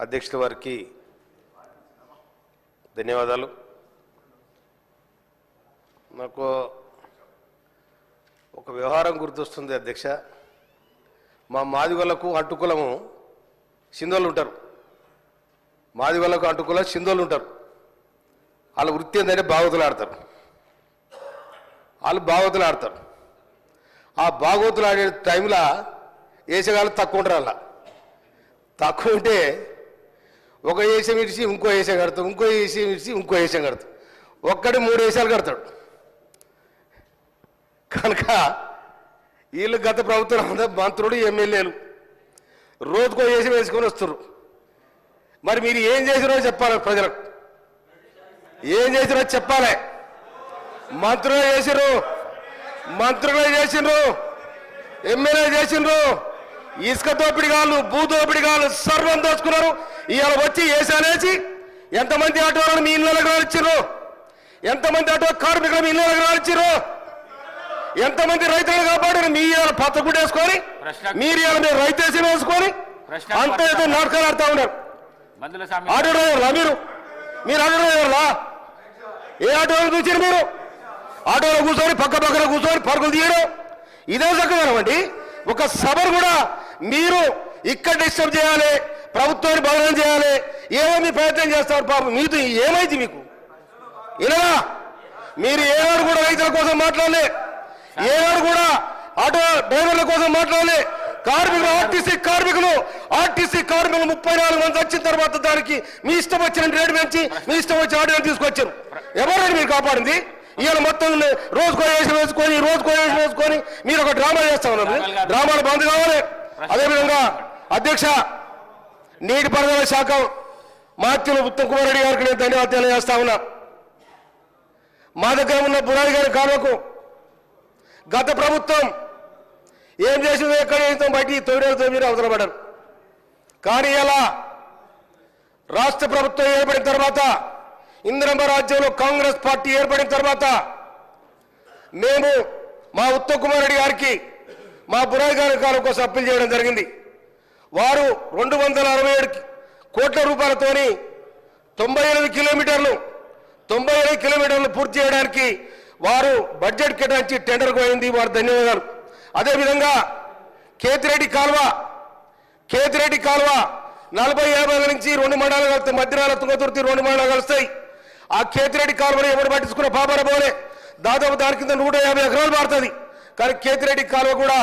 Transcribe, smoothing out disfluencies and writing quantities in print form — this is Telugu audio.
అధ్యక్షుల వారికి ధన్యవాదాలు. నాకు ఒక వ్యవహారం గుర్తొస్తుంది అధ్యక్ష. మా మాదిగోళ్లకు అడ్డుకులము సింధోళ్ళు ఉంటారు. మాదిగోళ్లకు అడ్డుకుల సింధోళ్ళు ఉంటారు. వాళ్ళ వృత్తి ఏంటంటే భాగవతులు ఆడతారు. వాళ్ళు భాగవతులు ఆడతారు. ఆ భాగవతులు ఆడే టైంలో వేసేగాళ్ళు తక్కువ ఉంటారు. అలా తక్కువ ఉంటే ఒక వేషం ఇడిచి ఇంకో వేషం కడతాడు, ఇంకో వేషం ఇడిచి ఇంకో వేషం కడతాడు. ఒక్కడి 3 వేషాలు కడతాడు. కనుక వీళ్ళు గత ప్రభుత్వం మంత్రులు ఎమ్మెల్యేలు రోజుకో వేషం వేసుకొని వస్తారు. మరి మీరు ఏం చేసిరో చెప్పాలి, ప్రజలకు ఏం చేసిరో చెప్పాలి. మంత్రులే చేసిర్రు, ఎమ్మెల్యే చేసిండ్రు, ఇసుక దోపిడిగాళ్ళు, భూ దోపిడిగాళ్ళు సర్వం దోచుకున్నారు. ఇవాళ వచ్చి వేసాలేసి ఎంతమంది ఆటోలను మీ ఇళ్ళకి రానిచ్చారు, ఎంతమంది ఆటో కార్మికులు మీ ఇళ్ళకి రానిచ్చారు, ఎంతమంది రైతులు కాపాడారు. మీ ఇవాళ పచ్చగుడ్డ వేసుకొని మీరు ఇవాళ మీరు రైతేసి వేసుకొని అంత ఏదో నాటకాలు ఆడుతూ ఉన్నారు. ఆటో డ్రైవర్లా మీరు ఆటో డ్రైవర్లా? ఏ ఆటోలు చూసారు మీరు? ఆటోలో కూర్చొని పక్కన కూర్చొని పరుగులు తీయడం ఇదే చక్కదనమండి. ఒక సభను కూడా మీరు ఇక్కడ డిస్టర్బ్ చేయాలి, ప్రభుత్వాన్ని బదనం చేయాలి, ఏమో మీ ప్రయత్నం చేస్తారు. పాపం మీతో ఏమైంది మీకు? ఇలా మీరు ఏనాడు కూడా రైతుల కోసం మాట్లాడలే, ఏనాడు కూడా ఆటో డ్రైవర్ల కోసం మాట్లాడలే. కార్మికులు ఆర్టీసీ కార్మికులు 34 మంది వచ్చిన తర్వాత దానికి మీ ఇష్టం వచ్చిన రేటు పెంచి మీ ఇష్టం వచ్చిన ఆటోని తీసుకొచ్చారు. ఎవరైనా మీరు కాపాడింది? ఇవాళ మొత్తం రోజుకో వేషం వేసుకొని మీరు ఒక డ్రామా చేస్తా ఉన్నారు. డ్రామాలు బంద్ కావాలి. అదేవిధంగా అధ్యక్ష, నీటిపారుదల శాఖ మాత్యులు ఉత్తమ్ కుమార్ రెడ్డి గారికి నేను ధన్యవాదాలు తెలియజేస్తా ఉన్నా. మా దగ్గర ఉన్న బురాది గారి కాలువకు గత ప్రభుత్వం ఏం చేసిందో ఎక్కడ చేస్తాం బయటికి 9 అవసరం పడ్డారు. కానీ ఇలా రాష్ట్ర ప్రభుత్వం ఏర్పడిన తర్వాత, ఇందిరమ్మ రాజ్యంలో కాంగ్రెస్ పార్టీ ఏర్పడిన తర్వాత మేము మా ఉత్తమ్ కుమార్ రెడ్డి గారికి మా బురాయి గారి కాలం కోసం అప్పీల్ చేయడం జరిగింది. వారు 267 కోట్ల రూపాయలతోని 98 కిలోమీటర్లు పూర్తి చేయడానికి వారు బడ్జెట్ కేటాయించి టెండర్కు అయింది. వారు ధన్యవాదాలు. అదేవిధంగా కేతిరెడ్డి కాలువ 40-50 నుంచి 2 మండలాలు కలుస్తాయి. మధ్యరాల తుంగతుర్తి 2 మండలాలు కలుస్తాయి. ఆ కేతిరెడ్డి కాలువని ఎవరు పట్టించుకున్న పాపన పోలే. దాదాపు దాని కింద 150 ఎకరాలు మారుతుంది. కానీ కేతిరెడ్డి కాలువ కూడా